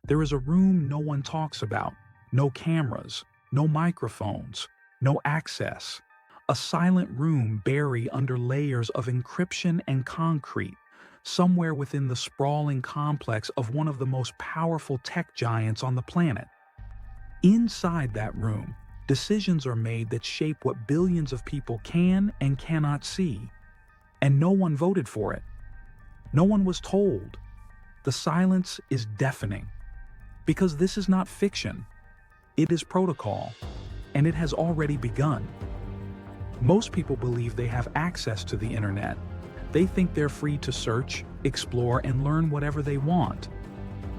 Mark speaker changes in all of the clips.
Speaker 1: There is a room no one talks about, no cameras, no microphones, no access. A silent room buried under layers of encryption and concrete, somewhere within the sprawling complex of one of the most powerful tech giants on the planet. Inside that room, decisions are made that shape what billions of people can and cannot see. And no one voted for it. No one was told. The silence is deafening. Because this is not fiction. It is protocol, and it has already begun. Most people believe they have access to the internet. They think they're free to search, explore, and learn whatever they want.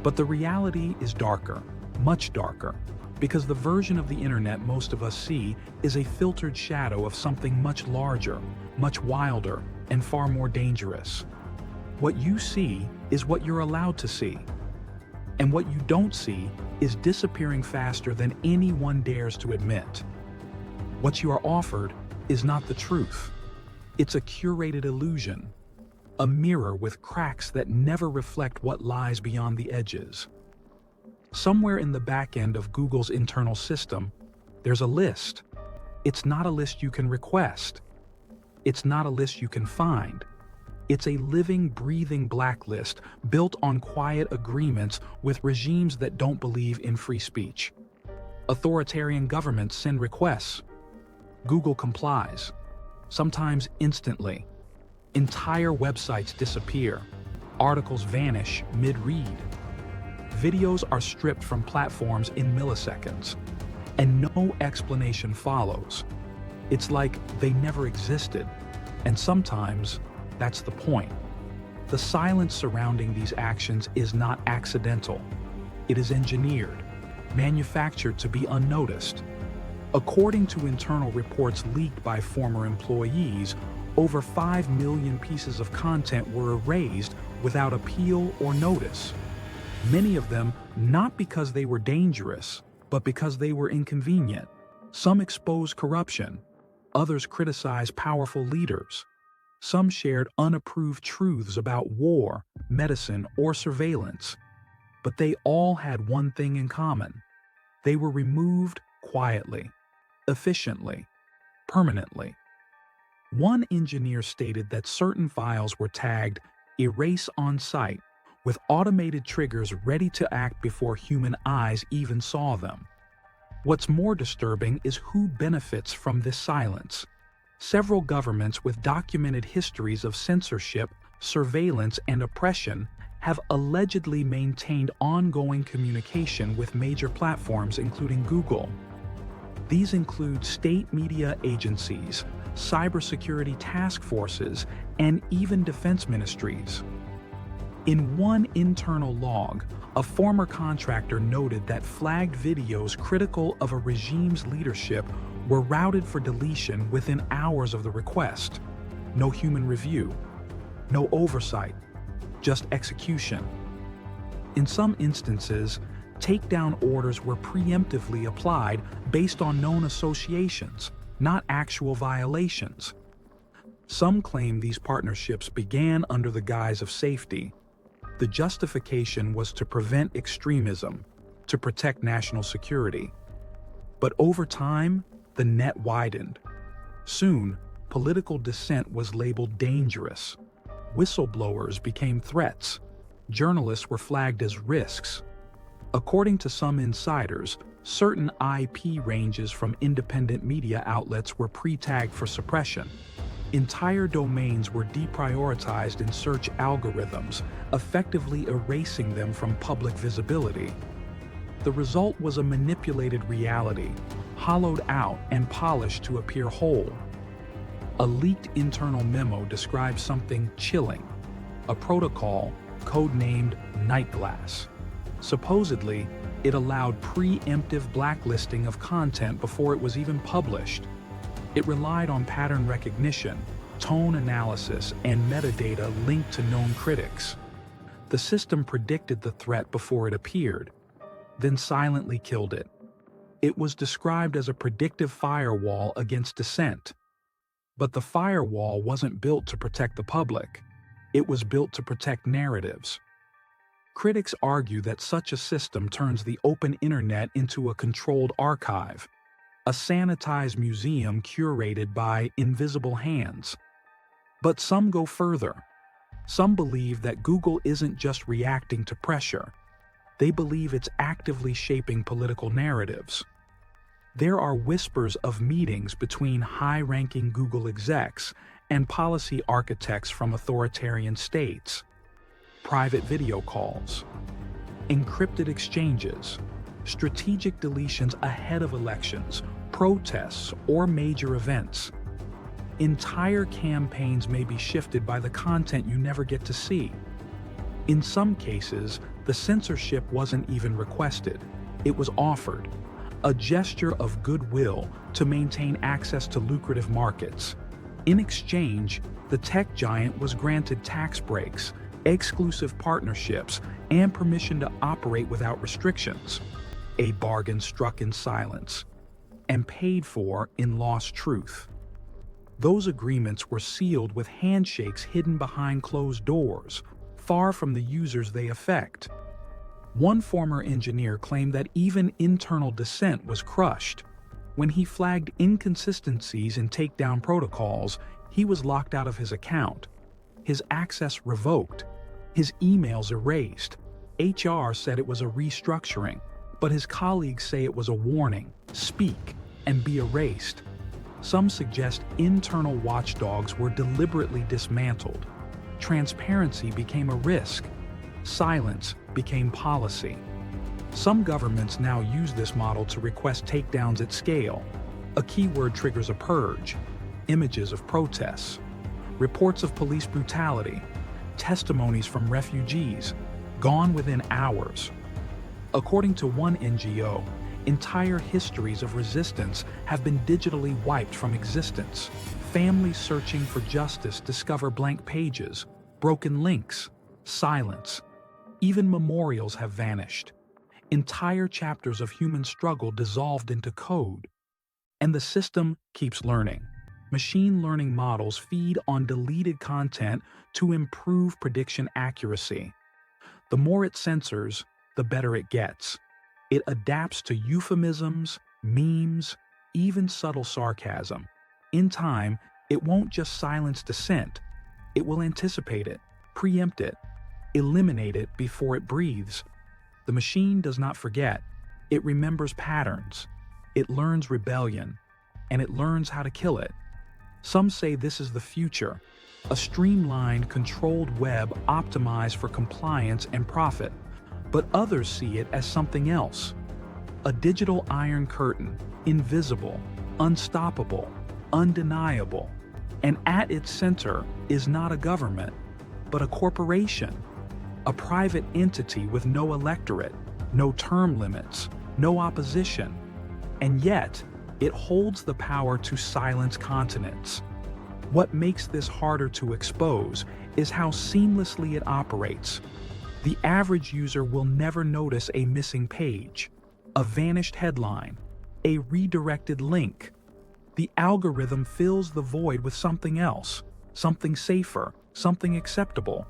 Speaker 1: But the reality is darker, much darker, because the version of the internet most of us see is a filtered shadow of something much larger, much wilder, and far more dangerous. What you see is what you're allowed to see. And what you don't see is disappearing faster than anyone dares to admit. What you are offered is not the truth. It's a curated illusion, a mirror with cracks that never reflect what lies beyond the edges. Somewhere in the back end of Google's internal system, there's a list. It's not a list you can request. It's not a list you can find. It's a living, breathing blacklist built on quiet agreements with regimes that don't believe in free speech. Authoritarian governments send requests. Google complies, sometimes instantly. Entire websites disappear. Articles vanish mid-read. Videos are stripped from platforms in milliseconds, and no explanation follows. It's like they never existed, and sometimes that's the point. The silence surrounding these actions is not accidental. It is engineered, manufactured to be unnoticed. According to internal reports leaked by former employees, over 5 million pieces of content were erased without appeal or notice. Many of them not because they were dangerous, but because they were inconvenient. Some exposed corruption, others criticized powerful leaders. Some shared unapproved truths about war, medicine, or surveillance. But they all had one thing in common. They were removed quietly, efficiently, permanently. One engineer stated that certain files were tagged "erase on site" with automated triggers ready to act before human eyes even saw them. What's more disturbing is who benefits from this silence. Several governments with documented histories of censorship, surveillance, and oppression have allegedly maintained ongoing communication with major platforms including Google. These include state media agencies, cybersecurity task forces, and even defense ministries. In one internal log, a former contractor noted that flagged videos critical of a regime's leadership were routed for deletion within hours of the request. No human review, no oversight, just execution. In some instances, takedown orders were preemptively applied based on known associations, not actual violations. Some claim these partnerships began under the guise of safety. The justification was to prevent extremism, to protect national security. But over time, the net widened. Soon, political dissent was labeled dangerous. Whistleblowers became threats. Journalists were flagged as risks. According to some insiders, certain IP ranges from independent media outlets were pre-tagged for suppression. Entire domains were deprioritized in search algorithms, effectively erasing them from public visibility. The result was a manipulated reality, hollowed out and polished to appear whole. A leaked internal memo describes something chilling, a protocol codenamed Nightglass. Supposedly, it allowed preemptive blacklisting of content before it was even published. It relied on pattern recognition, tone analysis, and metadata linked to known critics. The system predicted the threat before it appeared, then silently killed it. It was described as a predictive firewall against dissent. But the firewall wasn't built to protect the public. It was built to protect narratives. Critics argue that such a system turns the open internet into a controlled archive, a sanitized museum curated by invisible hands. But some go further. Some believe that Google isn't just reacting to pressure. They believe it's actively shaping political narratives. There are whispers of meetings between high-ranking Google execs and policy architects from authoritarian states, private video calls, encrypted exchanges, strategic deletions ahead of elections, protests, or major events. Entire campaigns may be shifted by the content you never get to see. In some cases, the censorship wasn't even requested. It was offered, a gesture of goodwill to maintain access to lucrative markets. In exchange, the tech giant was granted tax breaks, exclusive partnerships, and permission to operate without restrictions. A bargain struck in silence and paid for in lost truth. Those agreements were sealed with handshakes hidden behind closed doors, far from the users they affect. One former engineer claimed that even internal dissent was crushed. When he flagged inconsistencies in takedown protocols, he was locked out of his account, his access revoked, his emails erased. HR said it was a restructuring, but his colleagues say it was a warning: speak and be erased. Some suggest internal watchdogs were deliberately dismantled. Transparency became a risk. Silence became policy. Some governments now use this model to request takedowns at scale. A keyword triggers a purge. Images of protests, reports of police brutality, testimonies from refugees, gone within hours. According to one NGO, entire histories of resistance have been digitally wiped from existence. Families searching for justice discover blank pages, broken links, silence. Even memorials have vanished. Entire chapters of human struggle dissolved into code. And the system keeps learning. Machine learning models feed on deleted content to improve prediction accuracy. The more it censors, the better it gets. It adapts to euphemisms, memes, even subtle sarcasm. In time, it won't just silence dissent. It will anticipate it, preempt it, eliminate it before it breathes. The machine does not forget. It remembers patterns. It learns rebellion, and it learns how to kill it. Some say this is the future, a streamlined, controlled web optimized for compliance and profit. But others see it as something else. A digital iron curtain, invisible, unstoppable, undeniable. And at its center is not a government, but a corporation, a private entity with no electorate, no term limits, no opposition. And yet, it holds the power to silence continents. What makes this harder to expose is how seamlessly it operates. The average user will never notice a missing page, a vanished headline, a redirected link. The algorithm fills the void with something else, something safer, something acceptable.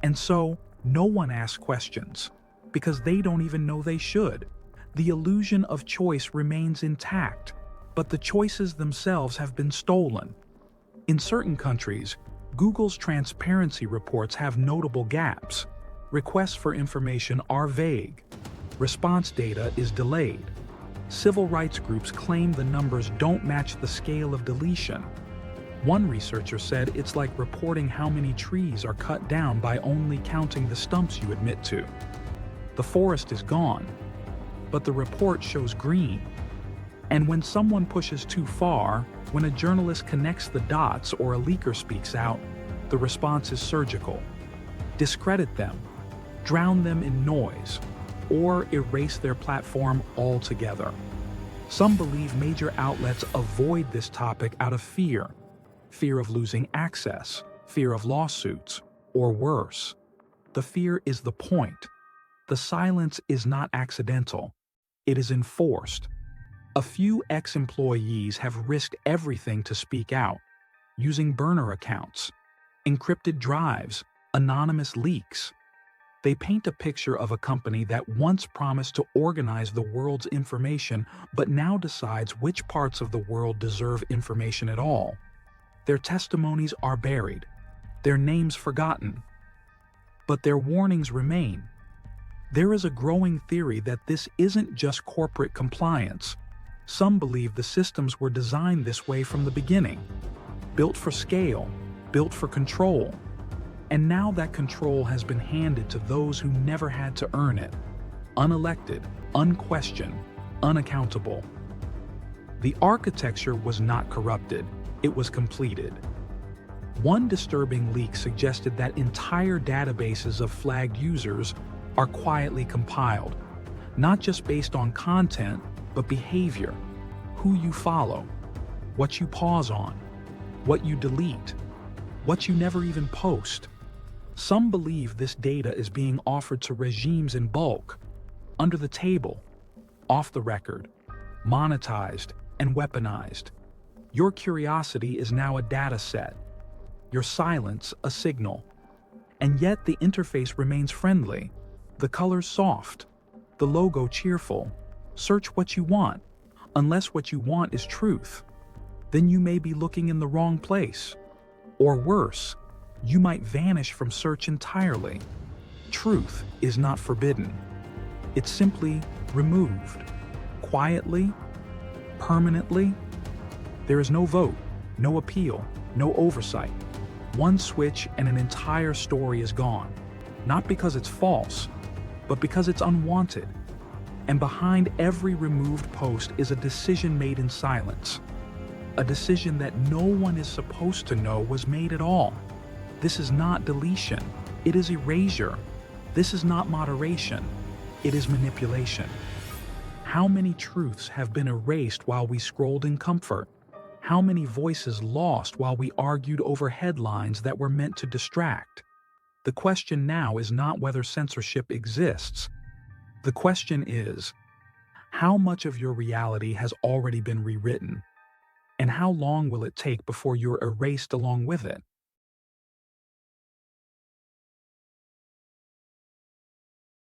Speaker 1: And so, no one asks questions, because they don't even know they should. The illusion of choice remains intact, but the choices themselves have been stolen. In certain countries, Google's transparency reports have notable gaps. Requests for information are vague. Response data is delayed. Civil rights groups claim the numbers don't match the scale of deletion. One researcher said it's like reporting how many trees are cut down by only counting the stumps you admit to. The forest is gone, but the report shows green. And when someone pushes too far, when a journalist connects the dots or a leaker speaks out, the response is surgical. Discredit them, drown them in noise, or erase their platform altogether. Some believe major outlets avoid this topic out of fear of losing access, fear of lawsuits, or worse. The fear is the point. The silence is not accidental. It is enforced. A few ex-employees have risked everything to speak out, using burner accounts, encrypted drives, anonymous leaks. They paint a picture of a company that once promised to organize the world's information but now decides which parts of the world deserve information at all. Their testimonies are buried, their names forgotten, but their warnings remain. There is a growing theory that this isn't just corporate compliance. Some believe the systems were designed this way from the beginning, built for scale, built for control. And now that control has been handed to those who never had to earn it. Unelected, unquestioned, unaccountable. The architecture was not corrupted, it was completed. One disturbing leak suggested that entire databases of flagged users are quietly compiled, not just based on content, but behavior, who you follow, what you pause on, what you delete, what you never even post. Some believe this data is being offered to regimes in bulk, under the table, off the record, monetized and weaponized. Your curiosity is now a data set, your silence a signal. And yet the interface remains friendly, the colors soft, the logo cheerful. Search what you want, unless what you want is truth. Then you may be looking in the wrong place. Or worse, you might vanish from search entirely. Truth is not forbidden. It's simply removed. Quietly, permanently. There is no vote, no appeal, no oversight. One switch and an entire story is gone. Not because it's false, but because it's unwanted. And behind every removed post is a decision made in silence. A decision that no one is supposed to know was made at all. This is not deletion, it is erasure. This is not moderation, it is manipulation. How many truths have been erased while we scrolled in comfort? How many voices lost while we argued over headlines that were meant to distract? The question now is not whether censorship exists. The question is, how much of your reality has already been rewritten? And how long will it take before you're erased along with it?